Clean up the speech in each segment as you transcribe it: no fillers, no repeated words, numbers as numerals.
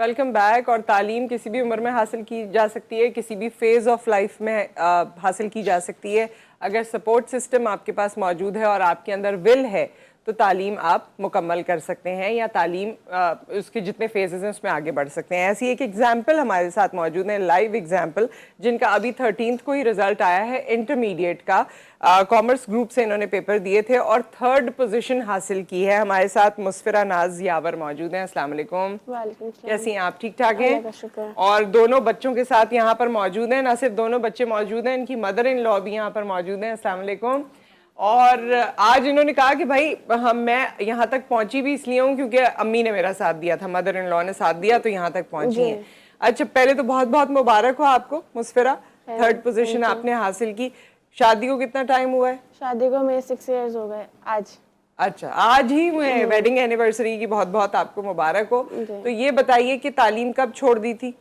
Welcome back. और तालीम किसी भी उम्र में हासिल की जा सकती है, किसी भी फेज़ ऑफ लाइफ में हासिल की जा सकती है। अगर सपोर्ट सिस्टम आपके पास मौजूद है और आपके अंदर विल है तो तालीम आप मुकम्मल कर सकते हैं या तालीम उसके जितने फेजेस हैं उसमें आगे बढ़ सकते हैं। ऐसी एक एग्जाम्पल हमारे साथ मौजूद है, लाइव एग्जाम्पल, जिनका अभी 13th को ही रिजल्ट आया है इंटरमीडिएट का। कॉमर्स ग्रुप से इन्होंने पेपर दिए थे और 3rd पोजीशन हासिल की है। हमारे साथ मुस्फिरा नाज यावर मौजूद हैं। अस्सलाम वालेकुम। कैसी हैं आप? ठीक ठाक हैं? और दोनों बच्चों के साथ यहाँ पर मौजूद हैं, ना सिर्फ दोनों बच्चे मौजूद हैं, इनकी मदर इन लॉ भी यहाँ पर मौजूद हैं। अस्सलाम वालेकुम। और आज इन्होंने कहा कि भाई मैं यहाँ तक पहुंची भी इसलिए हूँ क्योंकि अम्मी ने मेरा साथ दिया था, मदर इन लॉ ने साथ दिया, तो यहाँ तक पहुंची है। अच्छा, पहले तो बहुत बहुत मुबारक हो आपको मुस्फिरा, 3rd पोजीशन आपने हासिल की। शादी को कितना टाइम हुआ है? शादी को मेरे 6 इयर्स हो गए आज। अच्छा, आज ही हुए। वेडिंग एनिवर्सरी की बहुत बहुत आपको मुबारक हो। तो ये बताइए कि तालीम कब छोड़ दी थी?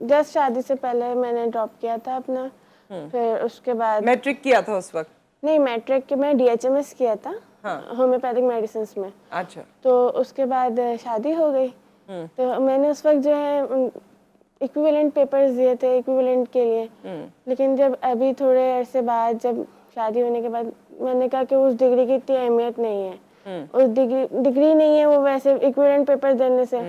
जस्ट शादी से पहले मैंने ड्रॉप किया था अपना। फिर उसके बाद मैट्रिक किया था उस वक्त? नहीं, मैट्रिक के मैं DHMS किया था, होम्योपैथिक मेडिसिन में। अच्छा। तो उसके बाद शादी हो गई। तो मैंने उस वक्त जो है इक्विवेलेंट पेपर्स दिए थे इक्विवेलेंट के लिए। लेकिन जब अभी थोड़े अरसे बाद, जब शादी होने के बाद, मैंने कहा कि उस डिग्री की इतनी अहमियत नहीं है, उस डिग्री नहीं है वो वैसे इक्विवेलेंट पेपर देने से।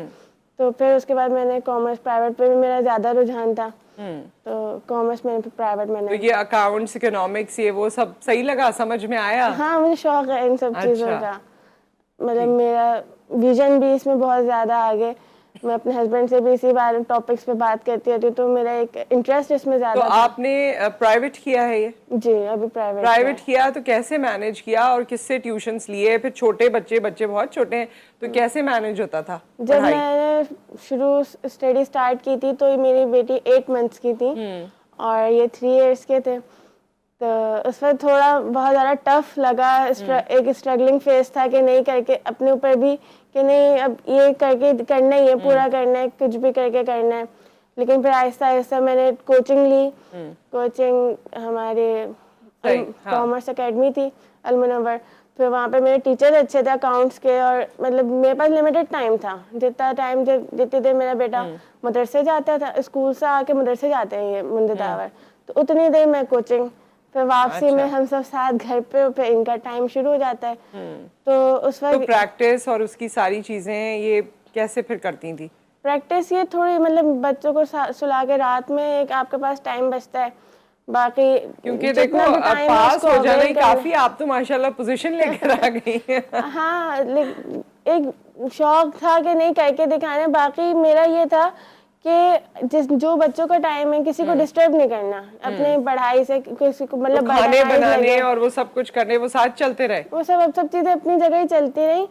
तो फिर उसके बाद मैंने कॉमर्स, प्राइवेट पे भी मेरा ज़्यादा रुझान था, तो कॉमर्स में प्राइवेट मैंने। तो ये अकाउंट्स, इकोनॉमिक्स, ये वो सब सही लगा, समझ में आया? हाँ, मुझे शौक है इन सब चीज़ों का। मतलब मेरा विजन भी इसमें बहुत ज़्यादा आगे। मैं अपने हस्बैंड से भी इसी बारे टॉपिक्स पे बात करती रहती हूँ, तो मेरा एक इंटरेस्ट इसमें ज़्यादा। तो आपने प्राइवेट किया है ये? जी, अभी प्राइवेट किया। तो कैसे मैनेज किया और किससे ट्यूशंस लिए? फिर छोटे बच्चे बहुत छोटे हैं, तो कैसे मैनेज होता था? जब मैंने शुरू स्टडी स्टार्ट की थी तो मेरी बेटी 8 मंथ्स की थी और ये 3 इयर्स के थे। तो उस वक्त थोड़ा बहुत ज़्यादा टफ लगा, एक स्ट्रगलिंग फेज था कि नहीं करके अपने ऊपर भी, कि नहीं अब ये करके करना ही है, पूरा करना है, कुछ भी करके करना है। लेकिन फिर आहिस्ता आहिस्ता मैंने कोचिंग ली। कोचिंग हमारे कॉमर्स एकेडमी थी, अल मुनव्वर। फिर वहाँ पे मेरे टीचर अच्छे थे अकाउंट्स के, और मतलब मेरे पास लिमिटेड टाइम था। जितना टाइम जितनी देर मेरा बेटा मदरसे जाता था, स्कूल से आके मदरसे जाते हैं ये मुंददावर, तो उतनी देर मैं कोचिंग, फिर वापसी में हम सब साथ घर पे, फिर इनका टाइम शुरू हो जाता है। तो उस वक्त तो प्रैक्टिस और उसकी सारी चीजें ये कैसे फिर करती थी? प्रैक्टिस ये थोड़ी, मतलब बच्चों को सुला के रात में एक आपके पास टाइम बचता है, बाकी क्योंकि देखो पास हो जाना ही काफी, आप तो माशाल्लाह पोजीशन लेकर आ गई हैं। हाँ, एक शौक था कि नहीं करके दिखाना। बाकी मेरा ये था कि जो बच्चों का टाइम है किसी को डिस्टर्ब नहीं करना, अपने पढ़ाई से किसी को, मतलब खाने बनाने और वो सब कुछ करने, वो साथ चलते रहे, वो सब चीजें अपनी जगह ही चलती रही।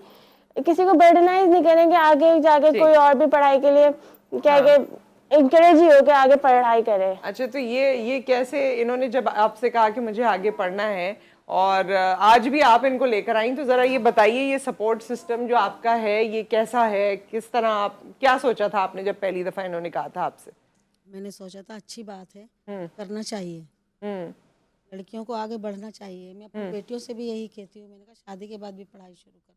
किसी को बर्डनाइज नहीं करेंगे आगे जाके कोई और भी पढ़ाई के लिए क्या के इंकरेज ही हो के आगे पढ़ाई करे। अच्छा, तो ये कैसे इन्होंने जब आपसे कहा कि मुझे आगे पढ़ना है और आज भी आप इनको लेकर आई, तो जरा ये बताइए ये सपोर्ट सिस्टम जो आपका है ये कैसा है? किस तरह, आप क्या सोचा था आपने जब पहली दफा इन्होंने कहा था आपसे? मैंने सोचा था अच्छी बात है, करना चाहिए, लड़कियों को आगे बढ़ना चाहिए। मैं अपनी बेटियों से भी यही कहती हूँ, मैंने कहा शादी के बाद भी पढ़ाई शुरू करना।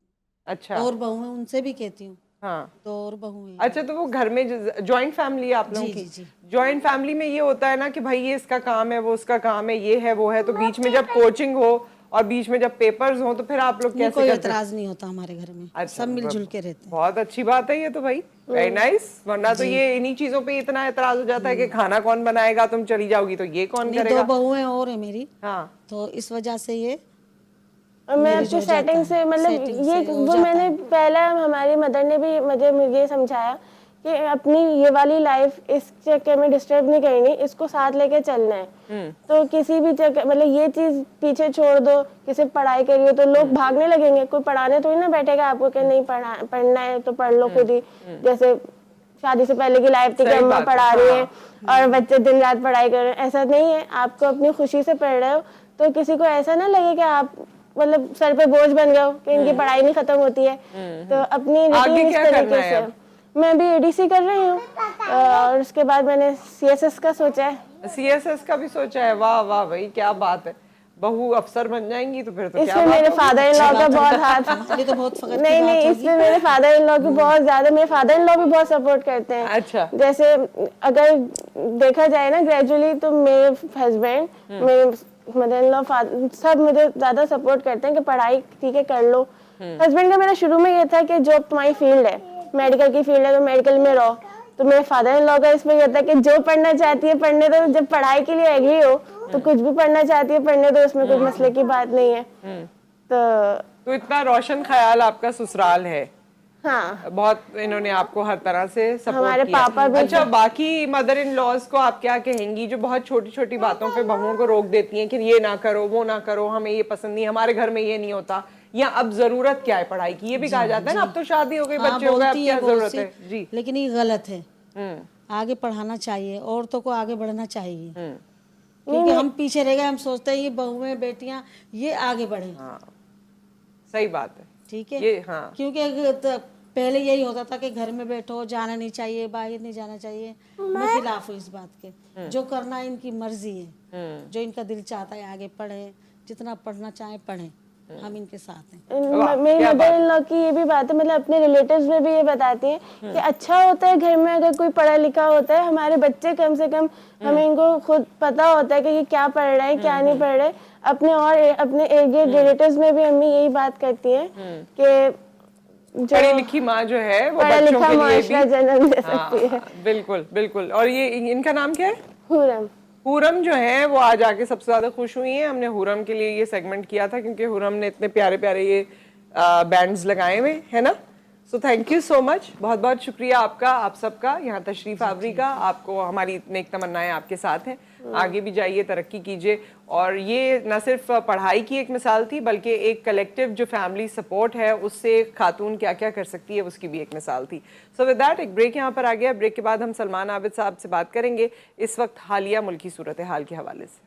अच्छा। और बहू है उनसे भी कहती हूँ। हाँ, तो और बहू है। अच्छा, तो वो घर में जॉइंट फैमिली है आप लोगों की? जॉइंट फैमिली में ये होता है ना कि भाई ये इसका काम है, वो उसका काम है, ये है वो है, तो बीच में जब कोचिंग हो और बीच में जब पेपर्स हो तो फिर आप लोग कैसे? कोई एतराज नहीं होता हमारे घर में। अच्छा, सब मिलजुल के रहते हैं। बहुत अच्छी बात है ये तो भाई, वेरी नाइस। वरना तो ये इन्हीं चीजों पे इतना एतराज हो जाता है कि खाना कौन बनाएगा, तुम चली जाओगी तो ये कौन करेगा? 2 बहुएं और है मेरी। हाँ, तो इस वजह से ये मैं अपनी सेटिंग से, मतलब ये वो मैंने पहला, हमारी मदर ने भी मुझे ये समझाया कि अपनी ये वाली लाइफ इस चक्कर में डिस्टर्ब नहीं करनी, इसको साथ लेके चलना है। तो किसी भी जगह, मतलब ये चीज पीछे छोड़ दो, किसी पढ़ाई करी हो तो लोग भागने लगेंगे, कोई पढ़ाने थोड़ी ना बैठेगा आपको कि नहीं पढ़ना है तो पढ़ लो खुद ही। जैसे शादी से पहले की लाइफ थी कि अम्मा पढ़ा रही है और बच्चे दिन रात पढ़ाई कर रहे हैं, ऐसा नहीं है। आपको अपनी खुशी से पढ़ रहे हो तो किसी को ऐसा ना लगे कि आप मतलब सर पे बोझ बन गए हो कि इनकी पढ़ाई नहीं खत्म होती है। तो अपनी आगे इस तरीके से मैं भी ADC कर रही हूँ और उसके बाद मैंने CSS का सोचा है। CSS का भी सोचा है? वाह वाह भाई, क्या बात है। बहू अफसर बन जाएंगी तो फिर तो क्या इसमें बात मेरे होगी। फादर इन लॉ का बहुत हाथ हमारे लिए तो बहुत फख्र की नहीं बात नहीं, होगी। इसमें मेरे फादर इन लॉ की बहुत ज्यादा, मेरे फादर इन लॉ भी बहुत सपोर्ट करते हैं। अच्छा। जैसे अगर देखा जाए ना ग्रेजुअली, तो मेरे हस्बैंड, मेरे मदर इन लॉ, फादर सब मुझे ज्यादा सपोर्ट करते हैं कि पढ़ाई ठीक है कर लो। हस्बैंड का मेरा शुरू में ये था कि जो तुम्हारी फील्ड है, मेडिकल की फील्ड है तो मेडिकल में रहो। तो मेरे फादर इन लॉ का इसमें ये था कि जो पढ़ना चाहती है पढ़ने दो, जब पढ़ाई के लिए एग्री हो तो कुछ भी पढ़ना चाहती है पढ़ने दो, उसमें कोई मसले की बात नहीं है। तो इतना रोशन ख्याल आपका ससुराल है। हाँ, बहुत इन्होंने आपको हर तरह से सपोर्ट हमारे किया। पापा भी। अच्छा, बाकी मदर इन लॉज को आप क्या कहेंगी जो बहुत छोटी छोटी बातों पे बहुओं को रोक देती हैं कि ये ना करो, वो ना करो, हमें ये पसंद नहीं, हमारे घर में ये नहीं होता, या अब जरूरत क्या है पढ़ाई की, ये भी कहा जाता है ना, अब तो शादी हो गई, हाँ, बच्चे हो गए, अब बोलती क्या है बहुत जरूरत सी, है जी। लेकिन ये गलत है। आगे पढ़ाना चाहिए, औरतों को आगे बढ़ना चाहिए, क्योंकि हम पीछे रह गए। हम सोचते हैं ये बहुएं बेटियां ये आगे बढ़े। हाँ, सही बात है। ठीक है, ये हाँ, क्योंकि पहले यही होता था कि घर में बैठो, जाना नहीं चाहिए, बाहर नहीं जाना चाहिए। मैं खिलाफ हूँ इस बात के। जो करना इनकी मर्जी है, जो इनका दिल चाहता है आगे पढ़े, जितना पढ़ना चाहे पढ़े, हम इनके साथ हैं। मेरी मदर इन लॉ की ये भी बात है, मतलब अपने रिलेटिव्स में भी ये बताती हैं कि अच्छा होता है घर में अगर कोई पढ़ा लिखा होता है। हमारे बच्चे कम से कम, हमें इनको खुद पता होता है कि ये क्या पढ़ रहे हैं क्या नहीं पढ़ रहे। अपने और अपने इर्द रिलेटिव्स में भी अम्मी यही बात करती हैं कि जो पढ़ी लिखी माँ जो है वो पढ़ा बच्चों लिखा के लिए माशरा भी, जन्म दे सकती है। बिल्कुल बिल्कुल। और ये इनका नाम क्या है? हुरम। हुरम जो है वो आज आके सबसे ज्यादा खुश हुई हैं। हमने हुरम के लिए ये सेगमेंट किया था क्योंकि हुरम ने इतने प्यारे प्यारे ये बैंड्स लगाए हुए है ना। So thank you so much, बहुत बहुत शुक्रिया आपका, आप सबका यहाँ तशरीफ आवरी का। आपको हमारी नेक तमन्नाएं आपके साथ हैं, आगे भी जाइए, तरक्की कीजिए। और ये न सिर्फ पढ़ाई की एक मिसाल थी बल्कि एक कलेक्टिव जो फैमिली सपोर्ट है उससे खातून क्या क्या कर सकती है उसकी भी एक मिसाल थी। सो विद दैट एक ब्रेक यहाँ पर आ गया। ब्रेक के बाद हम सलमान आबिद साहब से बात करेंगे इस वक्त हालिया मुल्की सूरत हाल के हवाले से।